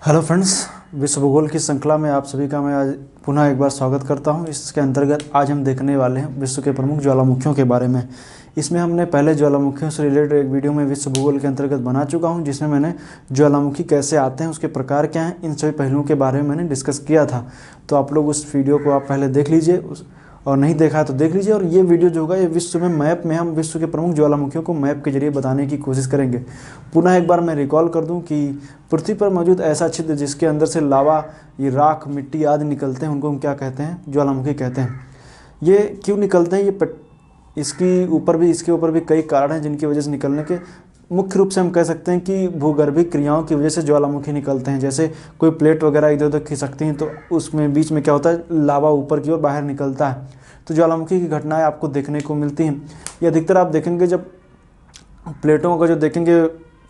Hello friends, विश्व भूगोल की श्रृंखला में आप सभी का मैं आज पुनः एक बार स्वागत करता हूं। इसके अंतर्गत आज हम देखने वाले हैं विश्व के प्रमुख ज्वालामुखियों के बारे में। इसमें हमने पहले ज्वालामुखियों से रिलेटेड एक वीडियो में विश्व भूगोल के अंतर्गत बना चुका हूं, जिसमें मैंने ज्वालामुखी कैसे आते हैं, उसके प्रकार क्या हैं, इन सभी पहलुओं के बारे में मैंने डिस्कस किया था। तो आप लोग उस वीडियो को आप पहले देख लीजिए, और नहीं देखा है तो देख लीजिए। और ये वीडियो जो होगा ये विश्व में मैप में हम विश्व के प्रमुख ज्वालामुखियों को मैप के जरिए बताने की कोशिश करेंगे। पुनः एक बार मैं रिकॉल कर दूं कि पृथ्वी पर मौजूद ऐसा छिद्र जिसके अंदर से लावा, ये राख, मिट्टी आदि निकलते हैं, उनको हम क्या कहते हैं? ज्वालामुखी कहते हैं। ये क्यों निकलते हैं? इसके ऊपर भी कई कारण हैं जिनकी वजह से निकलने के। मुख्य रूप से हम कह सकते हैं कि भूगर्भिक क्रियाओं की वजह से ज्वालामुखी निकलते हैं। जैसे कोई प्लेट वगैरह इधर उधर खिसकती हैं तो उसमें बीच में क्या होता है, लावा ऊपर की ओर बाहर निकलता है, तो ज्वालामुखी की घटनाएं आपको देखने को मिलती हैं। ये अधिकतर आप देखेंगे जब प्लेटों का जो देखेंगे,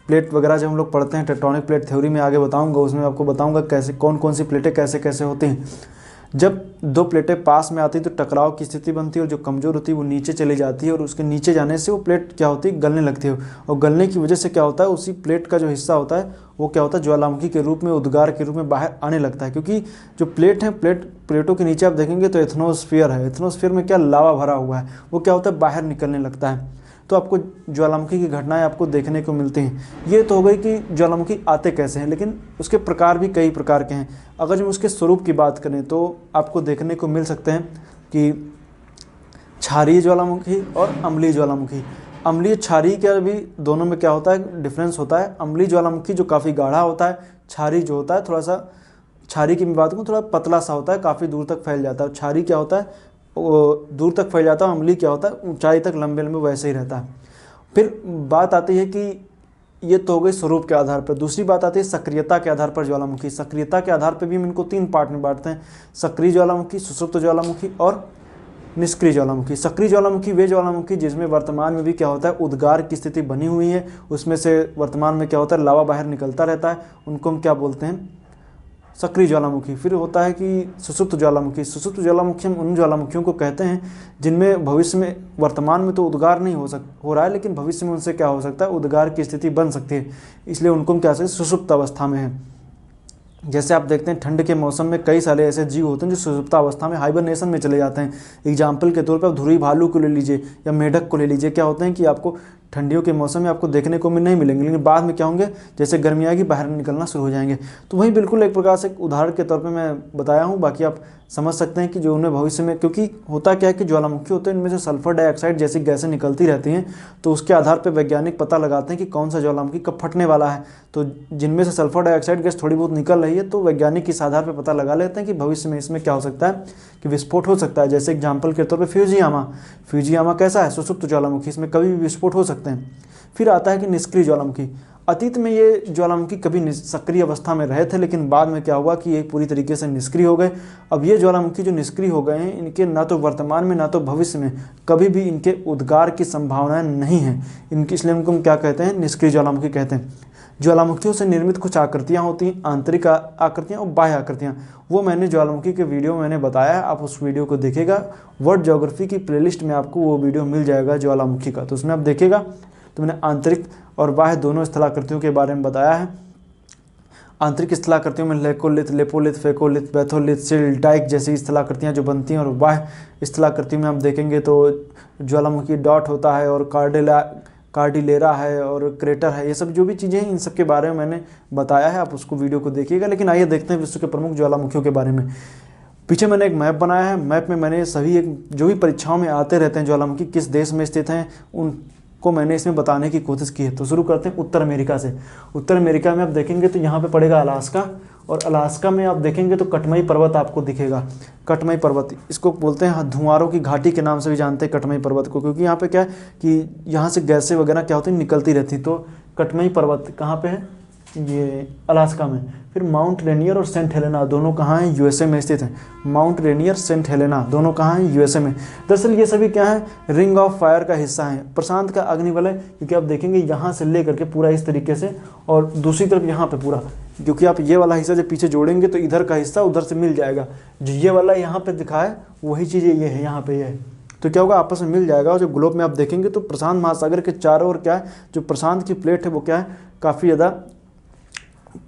प्लेट वगैरह जब हम लोग पढ़ते हैं टेक्टोनिक प्लेट थ्योरी में, आगे बताऊंगा, उसमें आपको बताऊंगा कैसे कौन कौन सी प्लेटें कैसे कैसे होती हैं। जब दो प्लेटें पास में आती है तो टकराव की स्थिति बनती है, और जो कमज़ोर होती है वो नीचे चली जाती है, और उसके नीचे जाने से वो प्लेट क्या होती है, गलने लगती है। और गलने की वजह से क्या होता है, उसी प्लेट का जो हिस्सा होता है वो क्या होता है, ज्वालामुखी के रूप में, उद्गार के रूप में बाहर आने लगता है। क्योंकि जो प्लेट है, प्लेटों के नीचे आप देखेंगे तो एथनोस्फीयर है। एथनोस्फीयर में क्या लावा भरा हुआ है, वो क्या होता है, बाहर निकलने लगता है। तो आपको ज्वालामुखी की घटनाएं आपको देखने को मिलती हैं। ये तो हो गई कि ज्वालामुखी आते कैसे हैं, लेकिन उसके प्रकार भी कई प्रकार के हैं। अगर हम उसके स्वरूप की बात करें तो आपको देखने को मिल सकते हैं कि क्षारीय ज्वालामुखी और अम्लीय ज्वालामुखी। अम्लीय क्षारीय के भी दोनों में क्या होता है, डिफरेंस होता है। अम्लीय ज्वालामुखी जो काफ़ी गाढ़ा होता है, क्षारीय जो होता है थोड़ा सा, क्षारीय की मैं बात करूँ, थोड़ा पतला सा होता है, काफ़ी दूर तक फैल जाता है। क्षारीय क्या होता है, वो दूर तक फैल जाता है। अम्लीय क्या होता है, ऊंचाई तक लंबे लंबे वैसे ही रहता है। फिर बात आती है कि ये तो हो गई स्वरूप के आधार पर। दूसरी बात आती है सक्रियता के आधार पर ज्वालामुखी। सक्रियता के आधार पर भी हम इनको तीन पार्ट में बांटते हैं: सक्रिय ज्वालामुखी, सुषुप्त ज्वालामुखी और निष्क्रिय ज्वालामुखी। सक्रिय ज्वालामुखी वे ज्वालामुखी जिसमें वर्तमान में भी क्या होता है, उद्गार की स्थिति बनी हुई है, उसमें से वर्तमान में क्या होता है, लावा बाहर निकलता रहता है, उनको हम क्या बोलते हैं, सक्रिय ज्वालामुखी। फिर होता है कि सुषुप्त ज्वालामुखी। सुषुप्त ज्वालामुखी हम उन ज्वालामुखियों को कहते हैं जिनमें भविष्य में, वर्तमान में तो उद्गार नहीं हो रहा है, लेकिन भविष्य में उनसे क्या हो सकता है, उद्गार की स्थिति बन सकती है, इसलिए उनको हम क्या सकते हैं, सुषुप्त अवस्था में है। जैसे आप देखते हैं ठंड के मौसम में कई सारे ऐसे जीव होते हैं जो सुषुप्त अवस्था में, हाइबरनेशन में चले जाते हैं। एग्जाम्पल के तौर पर आप धुरी भालू को ले लीजिए या मेढक को ले लीजिए। क्या होते हैं कि आपको ठंडियों के मौसम में आपको देखने को नहीं मिलेंगे, लेकिन बाद में क्या होंगे, जैसे गर्मी आएगी बाहर निकलना शुरू हो जाएंगे। तो वही बिल्कुल एक प्रकार से उदाहरण के तौर पे मैं बताया हूँ। बाकी आप समझ सकते हैं कि जो उन्हें भविष्य में, क्योंकि होता क्या है कि ज्वालामुखी होते हैं, इनमें से सल्फर डाइऑक्साइड जैसी गैसें निकलती रहती हैं, तो उसके आधार पर वैज्ञानिक पता लगाते हैं कि कौन सा ज्वालामुखी कब फटने वाला है। तो जिनमें से सल्फर डाइऑक्साइड गैस थोड़ी बहुत निकल रही है, तो वैज्ञानिक इस आधार पर पता लगा लेते हैं कि भविष्य में इसमें क्या हो सकता है, कि विस्फोट हो सकता है। जैसे एग्जाम्पल के तौर पर फ्यूजियामा कैसा है, सुषुप्त ज्वालामुखी, इसमें कभी भी विस्फोट हो सकते हैं। फिर आता है कि निष्क्रिय ज्वालामुखी। अतीत में ये ज्वालामुखी कभी सक्रिय अवस्था में रहे थे, लेकिन बाद में क्या हुआ कि ये पूरी तरीके से निष्क्रिय हो गए। अब ये ज्वालामुखी जो निष्क्रिय हो गए हैं, इनके ना तो वर्तमान में ना तो भविष्य में कभी भी इनके उद्गार की संभावनाएं नहीं है इनकी, इसलिए उनको हम क्या कहते हैं, निष्क्रिय ज्वालामुखी कहते हैं। ज्वालामुखियों से निर्मित कुछ आकृतियाँ होती हैं, आंतरिक आकृतियाँ और बाह्य आकृतियाँ। वो मैंने ज्वालामुखी के वीडियो में मैंने बताया है, आप उस वीडियो को देखिएगा। वर्ल्ड ज्योग्राफी की प्लेलिस्ट में आपको वो वीडियो मिल जाएगा ज्वालामुखी का, तो उसमें आप देखिएगा। तो मैंने आंतरिक और बाह्य दोनों स्थलाकृतियों के बारे में बताया है। आंतरिक स्थलाकृतियों में लेकोलिथ, लेपोलिथ, फेकोलिथ, बैथोलिथ, सिल, डाइक जैसी स्थलाकृतियाँ जो बनती हैं, और बाह्य स्थलाकृति में आप देखेंगे तो ज्वालामुखी डॉट होता है, और कार्डिलेरा है, और क्रेटर है। ये सब जो भी चीज़ें हैं, इन सब के बारे में मैंने बताया है, आप उसको वीडियो को देखिएगा। लेकिन आइए देखते हैं विश्व के प्रमुख ज्वालामुखियों के बारे में। पीछे मैंने एक मैप बनाया है। मैप में मैंने सभी जो भी परीक्षाओं में आते रहते हैं ज्वालामुखी किस देश में स्थित हैं, उनको मैंने इसमें बताने की कोशिश की है। तो शुरू करते हैं उत्तर अमेरिका से। उत्तर अमेरिका में आप देखेंगे तो यहाँ पे पड़ेगा अलास्का, और अलास्का में आप देखेंगे तो कटमई पर्वत आपको दिखेगा। कटमई पर्वत, इसको बोलते हैं धुआंरों की घाटी के नाम से भी जानते हैं कटमई पर्वत को, क्योंकि यहाँ पे क्या है कि यहाँ से गैसें वगैरह क्या होती हैं, निकलती रहती। तो कटमई पर्वत कहाँ पे है, ये अलास्का में। फिर माउंट रेनियर और सेंट हेलेना दोनों कहाँ हैं, यूएसए में स्थित हैं। माउंट रेनियर, सेंट हेलेना दोनों कहाँ हैं, यूएसए में। दरअसल ये सभी क्या है, रिंग ऑफ फायर का हिस्सा है, प्रशांत का अग्निवलय। क्योंकि आप देखेंगे यहाँ से लेकर के पूरा इस तरीके से, और दूसरी तरफ यहाँ पे पूरा, क्योंकि आप ये वाला हिस्सा जब पीछे जोड़ेंगे तो इधर का हिस्सा उधर से मिल जाएगा। जो ये वाला यहाँ पे दिखा है वही चीज़ें ये है, यहाँ पे ये है। तो क्या होगा, आपस में मिल जाएगा। और जो ग्लोब में आप देखेंगे तो प्रशांत महासागर के चारों ओर क्या है, जो प्रशांत की प्लेट है वो क्या है, काफ़ी ज़्यादा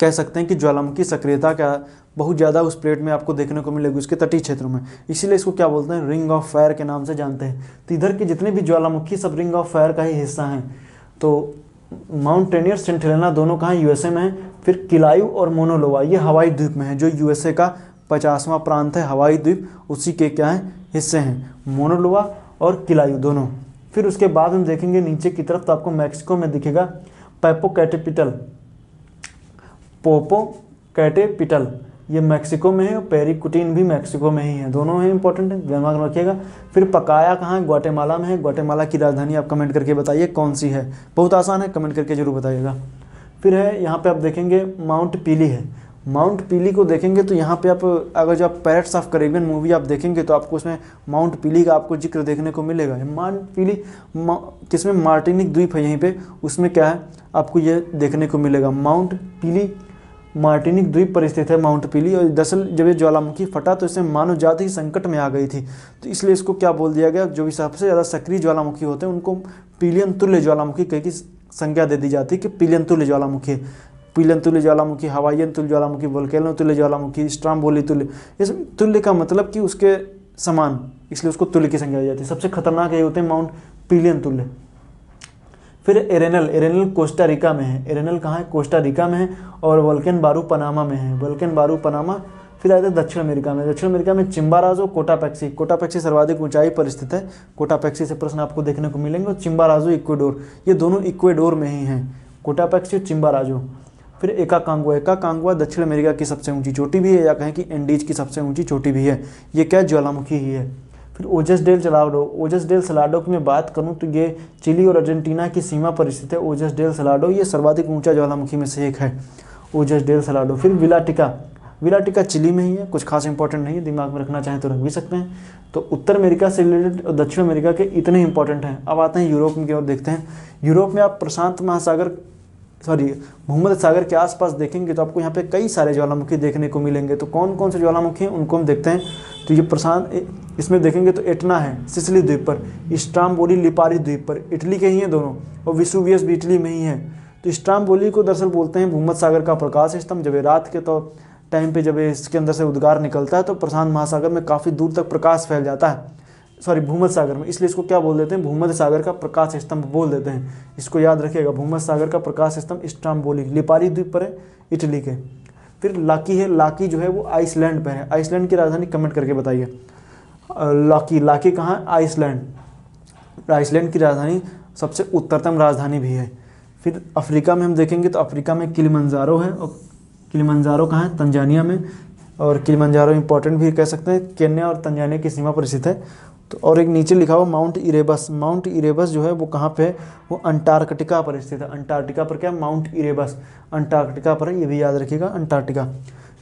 कह सकते हैं कि ज्वालामुखी सक्रियता क्या बहुत ज़्यादा उस प्लेट में आपको देखने को मिलेगी उसके तटीय क्षेत्रों में, इसीलिए इसको क्या बोलते हैं, रिंग ऑफ फायर के नाम से जानते हैं। तो इधर के जितने भी ज्वालामुखी सब रिंग ऑफ फायर का ही हिस्सा हैं। तो माउंट रेनियर सेंट हेलेना दोनों कहाँ यूएसए में हैं। फिर किलायू और मोनोलोवा ये हवाई द्वीप में है, जो यूएसए का 50वां प्रांत है हवाई द्वीप, उसी के क्या है हिस्से हैं, मोनोलोवा और किलायू दोनों। फिर उसके बाद हम देखेंगे नीचे की तरफ तो आपको मैक्सिको में दिखेगा पैपोकैटेपिटल, पोपोकैटेपिटल ये मैक्सिको में है, और पेरिकुटिन भी मैक्सिको में ही है, दोनों हैं इंपॉर्टेंट है, दिमाग में रखिएगा। फिर पकाया कहाँ है, ग्वाटेमाला में है। ग्वाटेमाला की राजधानी आप कमेंट करके बताइए कौन सी है, बहुत आसान है, कमेंट करके जरूर बताइएगा। फिर है यहाँ पे आप देखेंगे माउंट पीली है। माउंट पीली को देखेंगे तो यहाँ पे आप अगर जब पैरेट्स ऑफ कैरेबियन मूवी आप देखेंगे तो आपको उसमें माउंट पीली का आपको जिक्र देखने को मिलेगा। माउंट पीली किसमें, मार्टिनिक द्वीप है यहीं पे, उसमें क्या है आपको ये देखने को मिलेगा। माउंट पीली मार्टिनिक द्वीप पर स्थित है माउंट पीली, और दरअसल जब ये ज्वालामुखी फटा तो इससे मानव जाति ही संकट में आ गई थी, तो इसलिए इसको क्या बोल दिया गया, जो भी सबसे ज़्यादा सक्रिय ज्वालामुखी होते हैं उनको पीलियन तुल्य ज्वालामुखी कह की संज्ञा दे दी जाती है कि पीलियन तुल्य ज्वालामुखी, पीलियन तुल्य ज्वालामुखी, हवाईयन तुल्य ज्वालामुखी, वोल्केनो तुल्य ज्वालामुखी, स्ट्राम्बोली तुल्य। इस तुल्य का मतलब कि उसके समान, इसलिए उसको तुल्य की संज्ञा दी जाती है। सबसे खतरनाक ये होते हैं माउंट पीलियन तुल्य। फिर एरेनल, एरेनल कोस्टा रिका में है। एरेनल कहाँ है, कोस्टा रिका में है। और वोल्केन बारू पनामा में है, वोल्केन बारू पनामा। फिर आते हैं दक्षिण अमेरिका में। दक्षिण अमेरिका में चिम्बाराजो, कोटापैक्सी। कोटापैक्सी सर्वाधिक ऊंचाई पर स्थित है, कोटापैक्सी से प्रश्न आपको देखने को मिलेंगे। और चिम्बाराजो इक्वेडोर, ये दोनों इक्वेडोर में ही हैं, कोटापैक्सी और चिम्बाराजो। फिर एकाकांगुआ, एकाकांगुआ दक्षिण अमेरिका की सबसे ऊंची चोटी भी है, या कहें कि एंडीज की सबसे ऊंची चोटी भी है, ये क्या ज्वालामुखी ही है। फिर ओजस डेल सलाडो, ओजस डेल सलाडो की मैं बात करूं तो ये चिली और अर्जेंटीना की सीमा पर स्थित है। ओजस डेल सलाडो ये सर्वाधिक ऊंचा ज्वालामुखी में से एक है, ओजस डेल सलाडो। फिर विलाटिका, विलाटिका चिली में ही है, कुछ खास इंपॉर्टेंट नहीं है, दिमाग में रखना चाहें तो रख भी सकते हैं। तो उत्तर अमेरिका से रिलेटेड और दक्षिण अमेरिका के इतने इंपॉर्टेंट हैं। अब आते हैं यूरोप की ओर, देखते हैं। यूरोप में आप प्रशांत महासागर भूमध्य सागर के आसपास देखेंगे तो आपको यहाँ पे कई सारे ज्वालामुखी देखने को मिलेंगे। तो कौन कौन से ज्वालामुखी हैं उनको हम देखते हैं। तो ये प्रशांत, इसमें देखेंगे तो एटना है सिसिली द्वीप पर, स्ट्राम्बोली लिपारी द्वीप पर, इटली के ही हैं दोनों, और विसुवियस भी इटली में ही है। तो स्ट्राम्बोली को दरअसल बोलते हैं भूमध्य सागर का प्रकाश स्तंभ। जब रात के तो टाइम पे जब इसके अंदर से उद्गार निकलता है तो प्रशांत महासागर में काफ़ी दूर तक प्रकाश फैल जाता है, भूमध्य सागर में, इसलिए इसको क्या बोल देते हैं, भूमध्य सागर का प्रकाश स्तंभ बोल देते हैं। इसको याद रखिएगा, भूमध्य सागर का प्रकाश स्तंभ स्ट्राम्बोली, लिपारी द्वीप पर है, इटली के। फिर लाकी है, लाकी जो है वो आइसलैंड पर है। आइसलैंड की राजधानी कमेंट करके बताइए। लाकी, लाकी कहाँ है, आइसलैंड। आइसलैंड की राजधानी सबसे उत्तरतम राजधानी भी है। फिर अफ्रीका में हम देखेंगे तो अफ्रीका में किलिमंजारो है, और किलिमंजारो कहाँ है, तंजानिया में। और किलिमंजारो इंपॉर्टेंट भी कह सकते हैं, केन्या और तंजानिया की सीमा पर स्थित है। तो और एक नीचे लिखा हुआ माउंट इरेबस, माउंट इरेबस जो है वो कहाँ पे है, वो अंटार्कटिका पर स्थित है। अंटार्कटिका पर क्या, माउंट इरेबस अंटार्कटिका पर है, ये भी याद रखिएगा, अंटार्कटिका।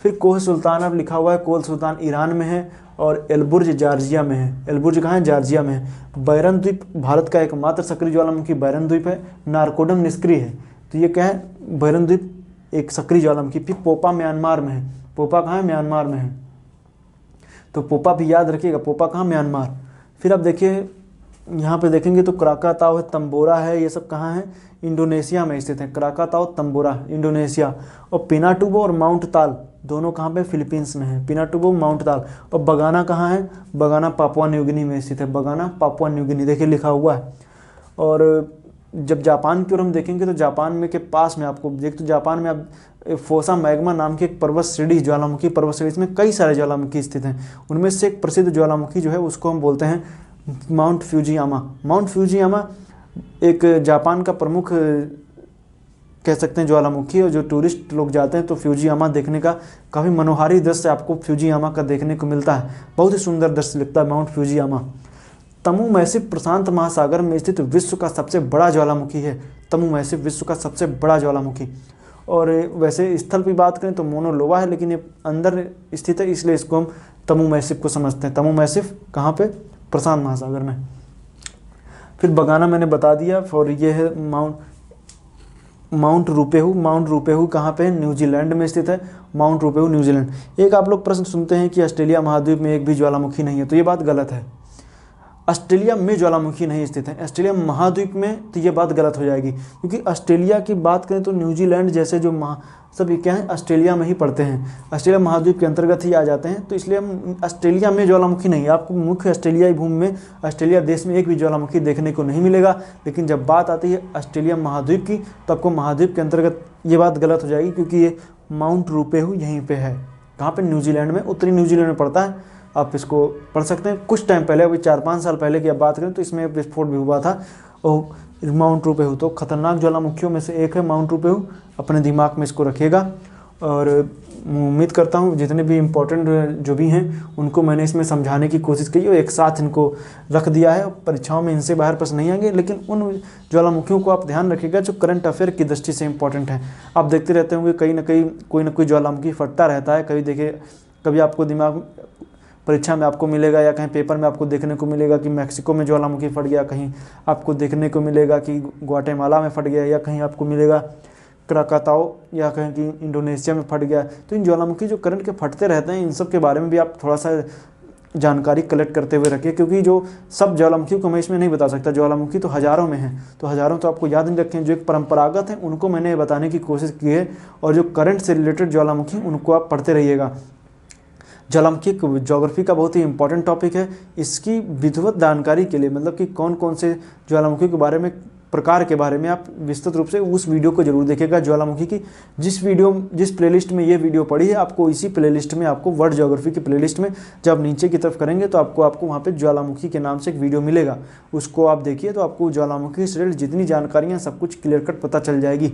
फिर कोह सुल्तान अब लिखा हुआ है, कोह सुल्तान ईरान में है, और एलबुर्ज जॉर्जिया में है। एलबुर्ज कहाँ है, जॉर्जिया में है। बैरन द्वीप भारत का एकमात्र सक्रिय ज्वालामुखी बैरन द्वीप है। नारकोडम निष्क्रिय है, तो ये क्या है, बैरन द्वीप एक सक्रिय ज्वालामुखी। फिर पोपा म्यांमार में है, पोपा कहाँ है, म्यांमार में है, तो पोपा भी याद रखिएगा, पोपा कहाँ, म्यांमार। फिर आप देखिए यहाँ पे देखेंगे तो क्राकाताओ है, तंबोरा है, ये सब कहाँ है, इंडोनेशिया में स्थित है। क्राकाताओ, तंबोरा इंडोनेशिया। और पिनाटुबो और माउंट ताल दोनों कहाँ पे, फिलीपींस में है, पिनाटुबो, माउंट ताल। और बगाना कहाँ है, बगाना पापुआ न्यू गिनी में स्थित है, बगाना पापुआ न्यू गिनी, देखिए लिखा हुआ है। और जब जापान की ओर हम देखेंगे तो जापान में के पास में आपको देख, तो जापान में आप फोसा मैग्मा नाम की एक पर्वत श्रेणी, ज्वालामुखी पर्वत श्रेणी, इसमें कई सारे ज्वालामुखी स्थित हैं। उनमें से एक प्रसिद्ध ज्वालामुखी जो है उसको हम बोलते हैं माउंट फ्यूजियामा। माउंट फ्यूजियामा एक जापान का प्रमुख कह सकते हैं ज्वालामुखी, और जो टूरिस्ट लोग जाते हैं तो फ्यूजियामा देखने का काफ़ी मनोहारी दृश्य आपको फ्यूजियामा का देखने को मिलता है, बहुत ही सुंदर दृश्य लगता है माउंट फ्यूजियामा। तमु मैसिव प्रशांत महासागर में स्थित विश्व का सबसे बड़ा ज्वालामुखी है। तमु मैसिव विश्व का सबसे बड़ा ज्वालामुखी। और वैसे स्थल की बात करें तो मोनोलोवा है, लेकिन ये अंदर स्थित है, इसलिए इसको हम तमु मैसिव को समझते हैं। तमु मैसिव कहाँ पे, प्रशांत महासागर में। फिर बगाना मैंने बता दिया। और ये है माउंट रूपेहू। माउंट रूपेहू कहाँ पे है, न्यूजीलैंड में स्थित है, माउंट रूपेहू न्यूजीलैंड। एक आप लोग प्रश्न सुनते हैं कि ऑस्ट्रेलिया महाद्वीप में एक भी ज्वालामुखी नहीं है, तो ये बात गलत है। ऑस्ट्रेलिया में ज्वालामुखी नहीं स्थित है, ऑस्ट्रेलिया महाद्वीप में, तो ये बात गलत हो जाएगी, क्योंकि ऑस्ट्रेलिया की बात करें तो न्यूजीलैंड जैसे जो सब ये क्या है, ऑस्ट्रेलिया में ही पड़ते हैं, ऑस्ट्रेलिया महाद्वीप के अंतर्गत ही आ जाते हैं। तो इसलिए हम ऑस्ट्रेलिया में ज्वालामुखी नहीं है, आपको मुख्य ऑस्ट्रेलियाई भूमि में, ऑस्ट्रेलिया देश में एक भी ज्वालामुखी देखने को नहीं मिलेगा। लेकिन जब बात आती है ऑस्ट्रेलिया महाद्वीप की, तो आपको महाद्वीप के अंतर्गत ये बात गलत हो जाएगी, क्योंकि ये माउंट रूपेहू यहीं पर है। कहाँ पर? न्यूजीलैंड में, उत्तरी न्यूजीलैंड में पड़ता है। आप इसको पढ़ सकते हैं। कुछ टाइम पहले, अभी 4-5 साल पहले की आप बात करें तो इसमें विस्फोट भी हुआ था, और माउंट रूपेहू तो खतरनाक ज्वालामुखियों में से एक है माउंट रूपेहू, अपने दिमाग में इसको रखिएगा। और उम्मीद करता हूँ जितने भी इम्पोर्टेंट जो भी हैं उनको मैंने इसमें समझाने की कोशिश की और एक साथ इनको रख दिया है। परीक्षाओं में इनसे बाहर प्रश्न नहीं आएंगे, लेकिन उन ज्वालामुखियों को आप ध्यान रखिएगा जो करंट अफेयर की दृष्टि से इंपॉर्टेंट हैं। आप देखते रहते होंगे कहीं ना कहीं कोई ना कोई ज्वालामुखी फटता रहता है। कभी देखिए, कभी आपको दिमाग परीक्षा में आपको मिलेगा या कहीं पेपर में आपको देखने को मिलेगा कि मैक्सिको में ज्वालामुखी फट गया, कहीं आपको देखने को मिलेगा कि ग्वाटेमाला में फट गया, या कहीं आपको मिलेगा क्राकाताओ, या कहीं कि इंडोनेशिया में फट गया। तो इन ज्वालामुखी जो करंट के फटते रहते हैं, इन सब के बारे में भी आप थोड़ा सा जानकारी कलेक्ट करते हुए रखिए, क्योंकि जो सब ज्वालामुखी को मैं इसमें नहीं बता सकता, ज्वालामुखी तो हज़ारों में है, तो हज़ारों तो आपको याद नहीं रखें। जो एक परंपरागत हैं उनको मैंने बताने की कोशिश की है, और जो करंट से रिलेटेड ज्वालामुखी उनको आप पढ़ते रहिएगा। ज्वालामुखी ज्योग्राफी का बहुत ही इंपॉर्टेंट टॉपिक है। इसकी विधिवत जानकारी के लिए, मतलब कि कौन कौन से ज्वालामुखी के बारे में, प्रकार के बारे में आप विस्तृत रूप से उस वीडियो को जरूर देखिएगा। ज्वालामुखी की जिस प्लेलिस्ट में ये वीडियो पड़ी है, आपको इसी प्लेलिस्ट में, आपको वर्ल्ड ज्योग्राफी की प्लेलिस्ट में जब नीचे की तरफ करेंगे तो आपको वहाँ पे ज्वालामुखी के नाम से एक वीडियो मिलेगा, उसको आप देखिए, तो आपको ज्वालामुखी से रिलेटेड जितनी जानकारियाँ सब कुछ क्लियर कट पता चल जाएगी।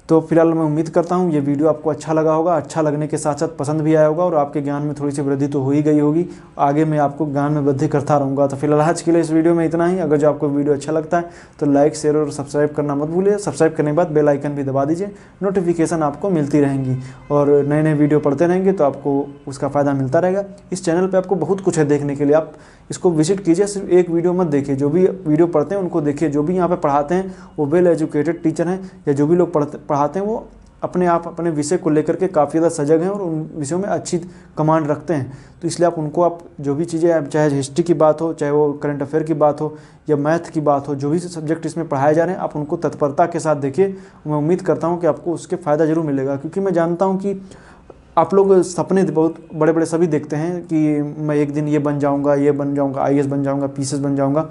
तो फिलहाल मैं उम्मीद करता हूँ ये वीडियो आपको अच्छा लगा होगा, अच्छा लगने के साथ साथ पसंद भी आया होगा, और आपके ज्ञान में थोड़ी सी वृद्धि तो हो ही गई होगी। आगे मैं आपको ज्ञान में वृद्धि करता रहूँगा। तो फिलहाल आज के लिए इस वीडियो में इतना ही। अगर जो आपको वीडियो अच्छा लगता है तो लाइक, शेयर और सब्सक्राइब करना मत भूलिए। सब्सक्राइब करने के बाद बेल आइकन भी दबा दीजिए, नोटिफिकेशन आपको मिलती रहेंगी, और नए नए वीडियो पढ़ते रहेंगे तो आपको उसका फ़ायदा मिलता रहेगा। इस चैनल पर आपको बहुत कुछ है देखने के लिए, आप इसको विजिट कीजिए। सिर्फ एक वीडियो मत देखिए, जो भी वीडियो पढ़ते हैं उनको देखिए। जो भी यहाँ पे पढ़ाते हैं वो वेल एजुकेटेड टीचर हैं, या जो भी लोग पढ़ाते हैं वो अपने आप अपने विषय को लेकर के काफ़ी ज़्यादा सजग हैं और उन विषयों में अच्छी कमांड रखते हैं। तो इसलिए आप उनको, आप जो भी चीज़ें, चाहे हिस्ट्री की बात हो, चाहे वो करंट अफेयर की बात हो या मैथ की बात हो, जो भी सब्जेक्ट इसमें पढ़ाए जा रहे हैं, आप उनको तत्परता के साथ देखिए। मैं उम्मीद करता हूँ कि आपको उसके फ़ायदा ज़रूर मिलेगा, क्योंकि मैं जानता हूँ कि आप लोग सपने बहुत बड़े बड़े सभी देखते हैं कि मैं एक दिन ये बन जाऊंगा, ये बन जाऊंगा, IAS बन जाऊंगा, PCS बन जाऊंगा।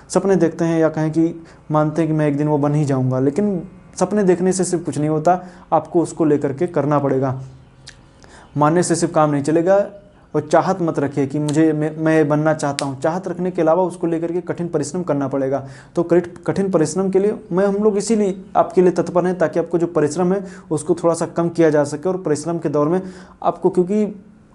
सपने देखते हैं, या कहें कि मानते हैं कि मैं एक दिन वो बन ही जाऊंगा, लेकिन सपने देखने से सिर्फ कुछ नहीं होता, आपको उसको लेकर के करना पड़ेगा। मानने से सिर्फ काम नहीं चलेगा। और चाहत मत रखिए कि मैं बनना चाहता हूँ। चाहत रखने के अलावा उसको लेकर के कठिन परिश्रम करना पड़ेगा। तो कठिन परिश्रम के लिए हम लोग इसीलिए आपके लिए तत्पर हैं, ताकि आपको जो परिश्रम है उसको थोड़ा सा कम किया जा सके। और परिश्रम के दौर में आपको, क्योंकि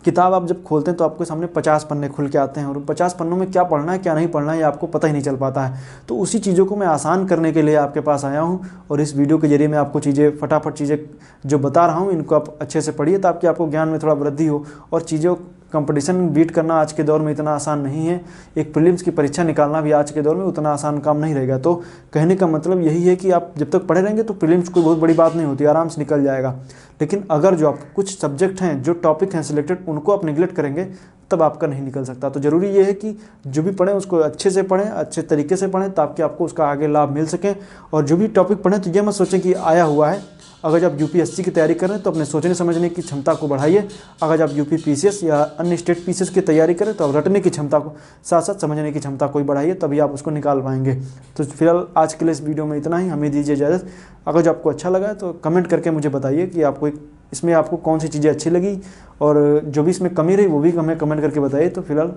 किताब आप जब खोलते हैं तो आपके सामने 50 पन्ने खुल के आते हैं, और 50 पन्नों में क्या पढ़ना है क्या नहीं पढ़ना है ये आपको पता ही नहीं चल पाता है। तो उसी चीज़ों को मैं आसान करने के लिए आपके पास आया हूँ, और इस वीडियो के जरिए मैं आपको फटाफट चीज़ें जो बता रहा हूँ इनको आप अच्छे से पढ़िए, ताकि आपको ज्ञान में थोड़ा वृद्धि हो। और चीज़ों कंपटीशन बीट करना आज के दौर में इतना आसान नहीं है। एक प्रीलिम्स की परीक्षा निकालना भी आज के दौर में उतना आसान काम नहीं रहेगा। तो कहने का मतलब यही है कि आप जब तक पढ़े रहेंगे तो प्रीलिम्स कोई बहुत बड़ी बात नहीं होती, आराम से निकल जाएगा। लेकिन अगर जो आप कुछ सब्जेक्ट हैं, जो टॉपिक हैं सिलेक्टेड, उनको आप निगलेक्ट करेंगे तब आपका नहीं निकल सकता। तो ज़रूरी ये है कि जो भी पढ़ें उसको अच्छे से पढ़ें, अच्छे तरीके से पढ़ें, ताकि आपको उसका आगे लाभ मिल सके। और जो भी टॉपिक पढ़ें तो ये मत सोचें कि आया हुआ है। अगर जब UPSC की तैयारी करें तो अपने सोचने समझने की क्षमता को बढ़ाइए। अगर जब UP PCS या अन्य स्टेट PCS की तैयारी करें तो आप रटने की क्षमता को साथ साथ समझने की क्षमता को भी बढ़ाइए, तभी आप उसको निकाल पाएंगे। तो फिलहाल आज के लिए इस वीडियो में इतना ही। हमें दीजिए इजाज़त। अगर जो आपको अच्छा लगा तो कमेंट करके मुझे बताइए कि इसमें आपको कौन सी चीज़ें अच्छी लगी, और जो भी इसमें कमी रही वो भी हमें कमेंट करके बताइए। तो फिलहाल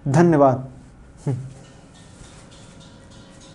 धन्यवाद।